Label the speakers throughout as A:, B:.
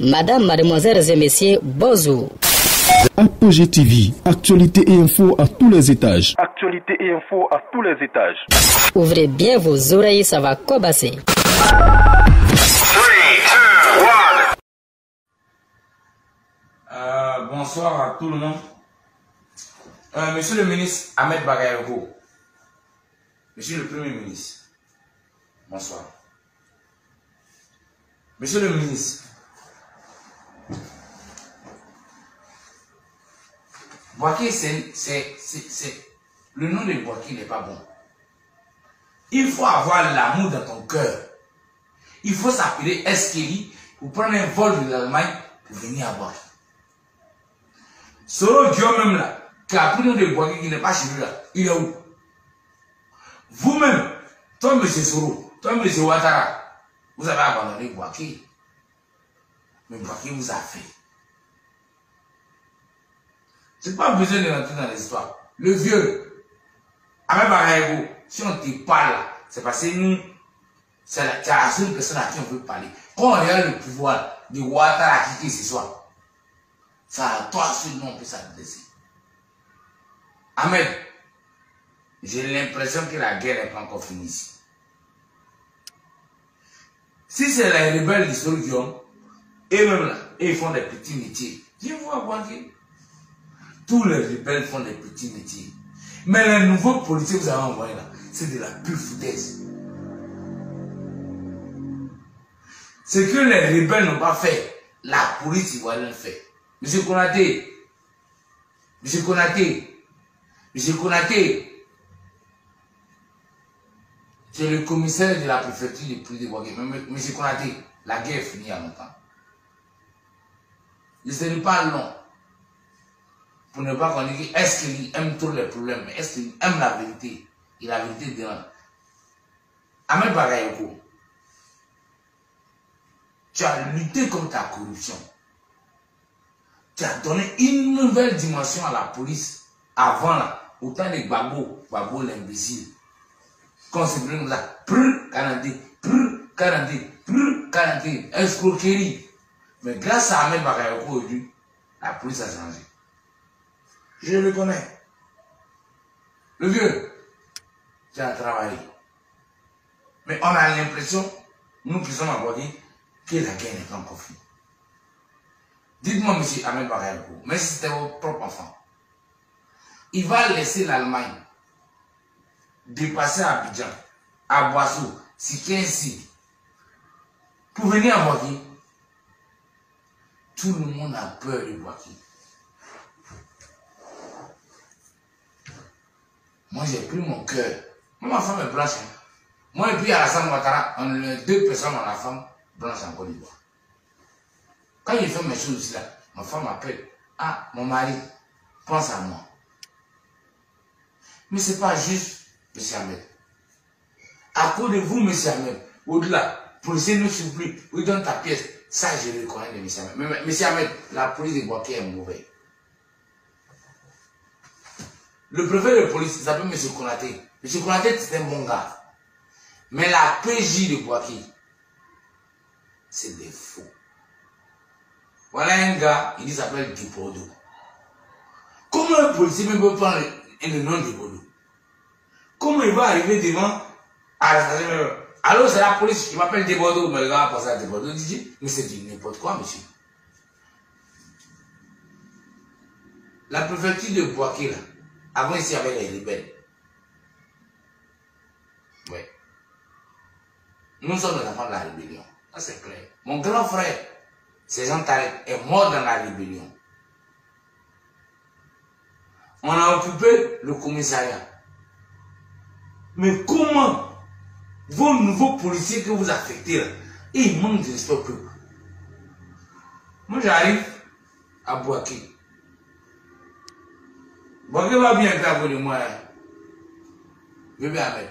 A: Madame, mademoiselles et messieurs, bonjour.
B: Apogée TV, actualité et info à tous les étages.
C: Actualité et info à tous les étages.
A: Ouvrez bien vos oreilles, ça va cobasser.
D: Bonsoir à tout le monde. Monsieur le ministre Ahmed Bagayoko, Monsieur le Premier ministre, bonsoir. Monsieur le ministre, Boaké, le nom de Boaké n'est pas bon. Il faut avoir l'amour dans ton cœur. Il faut s'appeler Eskeli pour prendre un vol de l'Allemagne pour venir à Boaké. Ce Dieu même là, qui a pris le nom de Boaké qui n'est pas chez lui là, il est où? Vous-même, toi, M. Soro, toi, M. Ouattara, vous avez abandonné Boaké. Mais Boaké vous a fait. Je n'ai pas besoin de rentrer dans l'histoire. Le vieux, Ahmed Bagayoko, si on te parle, c'est parce que nous, c'est la seule personne à qui on veut parler. Quand on regarde le pouvoir de Ouattara qui ce soir, c'est à toi seulement on peut s'adresser. Ahmed, j'ai l'impression que la guerre n'est pas encore finie ici. Si c'est les rebelles du Soro et même là, ils font des petits métiers. Viens voir Boaké. Tous les rebelles font des petits métiers. Mais les nouveaux policiers que vous avez envoyés là, c'est de la pure foutaise. Ce que les rebelles n'ont pas fait, la police ivoirienne fait. Monsieur Konaté, Monsieur Konaté, Monsieur Konaté, c'est le commissaire de la préfecture de police de Boaké. Monsieur Konaté, la guerre est finie il y a longtemps. Ce n'est pas long. Pour ne pas qu'on dise est-ce qu'il aime trop les problèmes, mais est-ce qu'il aime la vérité? Et la vérité dérange. Ahmed Bagayoko, tu as lutté contre la corruption. Tu as donné une nouvelle dimension à la police. Avant là, autant de Gbagbo l'imbécile. Quand c'est comme ça, prrr, 40, escroquerie. Mais grâce à Ahmed Bagayoko aujourd'hui, la police a changé. Je le connais. Le vieux, tu as travaillé. Mais on a l'impression, nous qui sommes à Boaké, que la guerre n'est pas encore finie. Dites-moi, monsieur Ahmed Bagayoko, même si c'était votre propre enfant, il va laisser l'Allemagne dépasser à Abidjan, à Boissou, Sikensi, pour venir à Boaké. Tout le monde a peur de Boaké. Moi, j'ai pris mon cœur. Moi, ma femme est blanche. Moi, et puis Alassane Ouattara, on est deux personnes dans la femme blanche en Côte d'Ivoire. Quand il fait mes choses aussi là, ma femme m'appelle. Ah, mon mari, pense à moi. Mais ce n'est pas juste, M. Ahmed. À cause de vous, M. Ahmed, au-delà, policier ne s'oublie, vous donne ta pièce. Ça, je le connais de M. Ahmed. Mais M. Ahmed, la police de Boaké est mauvaise. Le préfet de police, il s'appelle M. Konaté. M. Konaté, c'est un bon gars. Mais la PJ de Boaké, c'est des faux. Voilà un gars, il s'appelle Dibodo. Comment un policier peut prendre le nom de Dibodo? Comment il va arriver devant à la station? Alors c'est la police qui m'appelle Dibodo, mais le gars va passer à Dibodo. Il dit, mais c'est du n'importe quoi, monsieur. La préfecture de Boaké, là, avant ici, il y avait les rebelles. Oui. Nous sommes les enfants de la rébellion. Ça, c'est clair. Mon grand frère, Jean Tarek, est mort dans la rébellion. On a occupé le commissariat. Mais comment vos nouveaux policiers que vous affectez là, ils manquent de respect peu. Moi, j'arrive à Boaké. Boaké va bien grave de moi. Bébé Ahmed.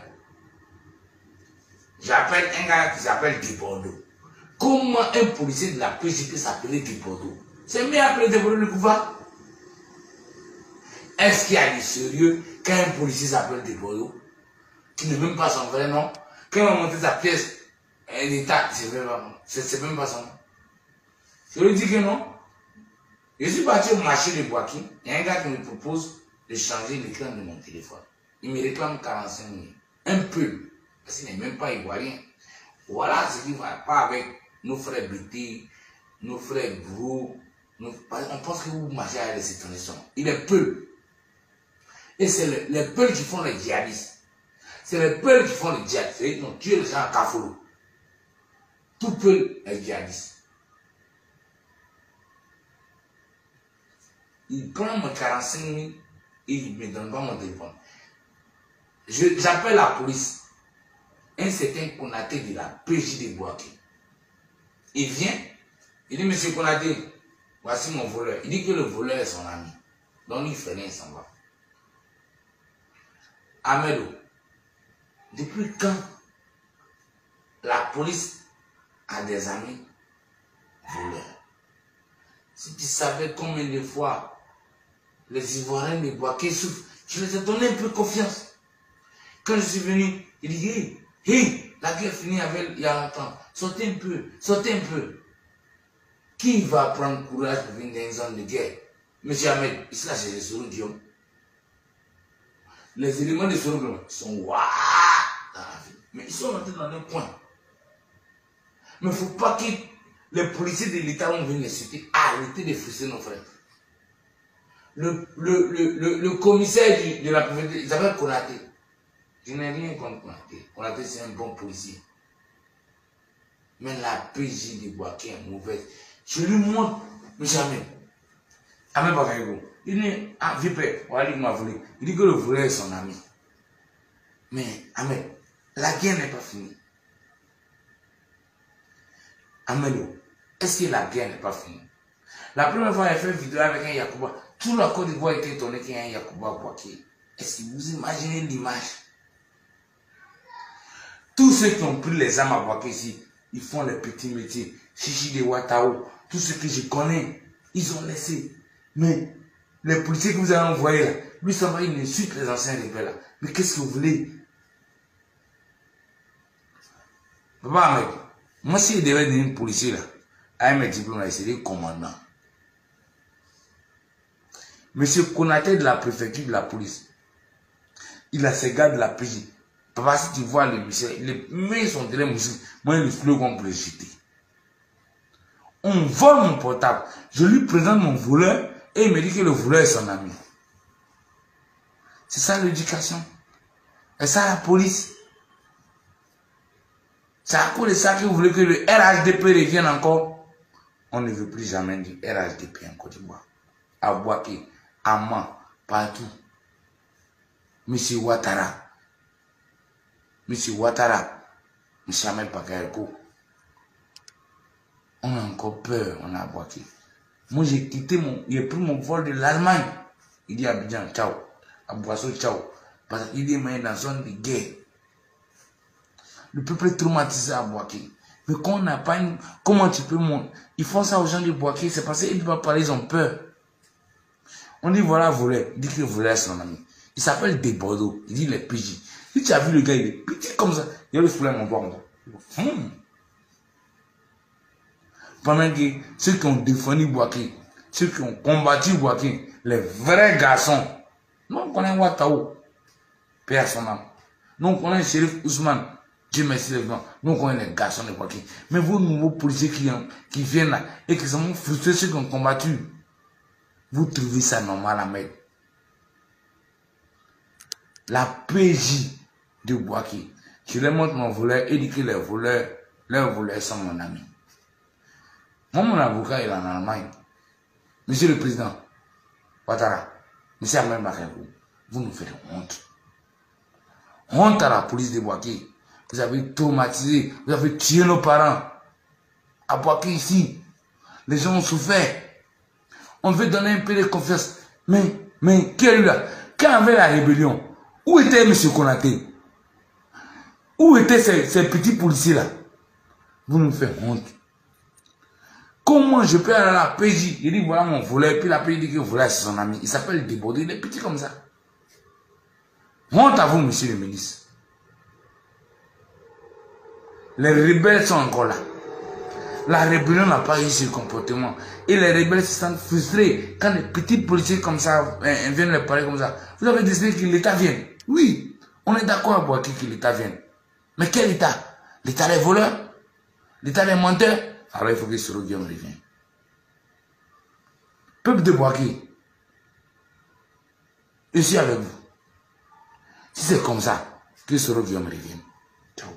D: J'appelle un gars qui s'appelle Dibodo. Comment un policier de la PJ peut s'appeler Dibodo? C'est mieux appeler Dibodo le pouvoir. Est-ce qu'il y a du sérieux quand un policier s'appelle Dibodo, qui ne même pas son vrai nom? Quand on va monter sa pièce, l'État, c'est même pas son nom. Je lui dis que non. Je suis parti au marché de Boaké. Il y a un gars qui me propose de changer l'écran de mon téléphone. Il me réclame 45 000. Un peu. Parce qu'il n'est même pas ivoirien. Voilà ce qui ne va pas avec nos frères BT, nos frères Gros. On pense que vous marchez avec les citoyens. Il est peu. Et c'est les peuples qui font les djihadistes. C'est les peuples qui font les djihadistes. Ils ont tué les gens à Kafolo. Tout peuple est djihadiste. Il prend mon 45 000 et il ne me donne pas mon téléphone. J'appelle la police. Un certain Konaté de la PJ de Boaké. Il vient. Il dit, monsieur Konaté, voici mon voleur. Il dit que le voleur est son ami. Donc il fait rien, il s'en va. Amedo, depuis quand la police a des amis voleurs? Si tu savais combien de fois les Ivoiriens de Boaké souffrent, je les ai donné un peu confiance. Quand je suis venu, il dit, hey, la guerre finit avec il y a longtemps. Sortez un peu, sortez un peu. Qui va prendre courage pour venir dans une zone de guerre? Monsieur Ahmed, ici là c'est le Soro Guillaume. Les éléments de Soro Guillaume sont waouh dans la vie. Mais ils sont rentrés dans un coin. Mais il ne faut pas que les policiers de l'État vont venir les citer. Arrêtez de frustrer nos frères. Le commissaire de la préfecture, il s'appelle Konaté. Je n'ai rien contre Konaté. Konaté, c'est un bon policier. Mais la PJ de Boaké est mauvaise. Je lui montre, mais jamais. Ahmed Bakayoko. Il dit, ah, Vipé, il m'a volé. Il dit que le voleur est son ami. Mais, Ahmed, la guerre n'est pas finie. Ahmed, est-ce que la guerre n'est pas finie? La première fois, il a fait une vidéo avec un Yacouba. Tout la Côte d'Ivoire était étonné qu'il y ait un Yacouba à Boaké. Est-ce que vous imaginez l'image? Tous ceux qui ont pris les armes à Boaké ici, ils font les petits métiers. Chichi de Watao, tous ceux que je connais, ils ont laissé. Mais les policiers que vous avez envoyés là, lui ça va, il insulte les anciens rebelles là. Mais qu'est-ce que vous voulez? Papa Ahmed, moi si je devais devenir policier là, avec mes diplômes là, il serait commandant. Monsieur Konaté de la préfecture de la police, il a ses gars de la PJ. Papa, si tu vois le monsieur, les mains sont très musclés. Moi, il le qu'on peut le jeter. On vole mon portable. Je lui présente mon voleur et il me dit que le voleur est son ami. C'est ça l'éducation. Et ça la police. C'est à cause de ça que vous voulez que le RHDP revienne encore. On ne veut plus jamais du RHDP en Côte d'Ivoire. À Boaké, à Man, partout. Monsieur Ouattara. Monsieur Ouattara. Monsieur Ahmed Bakayoko. On a encore peur, on a Boaké. Moi j'ai pris mon vol de l'Allemagne. Il dit à Abidjan, ciao. À Boisseau, ciao. Parce qu'il est dans la zone de guerre. Le peuple est traumatisé à Boaké. Mais quand on n'a pas une... Comment tu peux monter? Ils font ça aux gens de Boaké, c'est parce qu'ils ne peuvent pas parler, ils ont peur. On dit voilà, voleur. Il dit que le voleur est son ami. Il s'appelle Des Bordeaux. Il dit les PJ. Si tu as vu le gars, il est petit comme ça. Il a le soulève mon doigt comme ça. Pendant que ceux qui ont défendu Boaké, ceux qui ont combattu Boaké, les vrais garçons, nous on connaît Ouattao, Père son âme. Nous on connaît Shérif Ousmane, Dieu merci les blancs. Nous on connaît les garçons de Boaké. Mais vos nouveaux policiers qui viennent là et qui sont frustrés, ceux qui ont combattu, vous trouvez ça normal à mettre. La PJ de Boaké, je leur montre mon voleur et dit que leurs voleurs sont mon ami. Moi, mon avocat, il est en Allemagne. Monsieur le Président, Ouattara, monsieur Ahmed Bakayoko, vous nous faites honte. Honte à la police de Boaké. Vous avez traumatisé, vous avez tué nos parents. À Boaké ici, les gens ont souffert. On veut donner un peu de confiance. Mais, qui est lui là? Quand avait la rébellion, où était M. Konaté? Où étaient ces petits policiers là? Vous nous faites honte. Comment je peux aller à la PJ? Il dit voilà mon voleur, puis la PJ dit que le voleur c'est son ami. Il s'appelle Débordé, il est petit comme ça. Honte à vous, monsieur le ministre. Les rebelles sont encore là. La rébellion n'a pas eu ce comportement. Et les rebelles se sentent frustrés quand les petits policiers comme ça viennent leur parler comme ça. Vous avez décidé que l'État vienne. Oui, on est d'accord à Boaké que l'État vienne. Mais quel État? L'État des voleurs? L'État des menteurs? Alors il faut que Soro Guillaume revienne. Peuple de Boaké, je suis avec vous. Si c'est comme ça, que Soro Guillaume revienne. Ciao.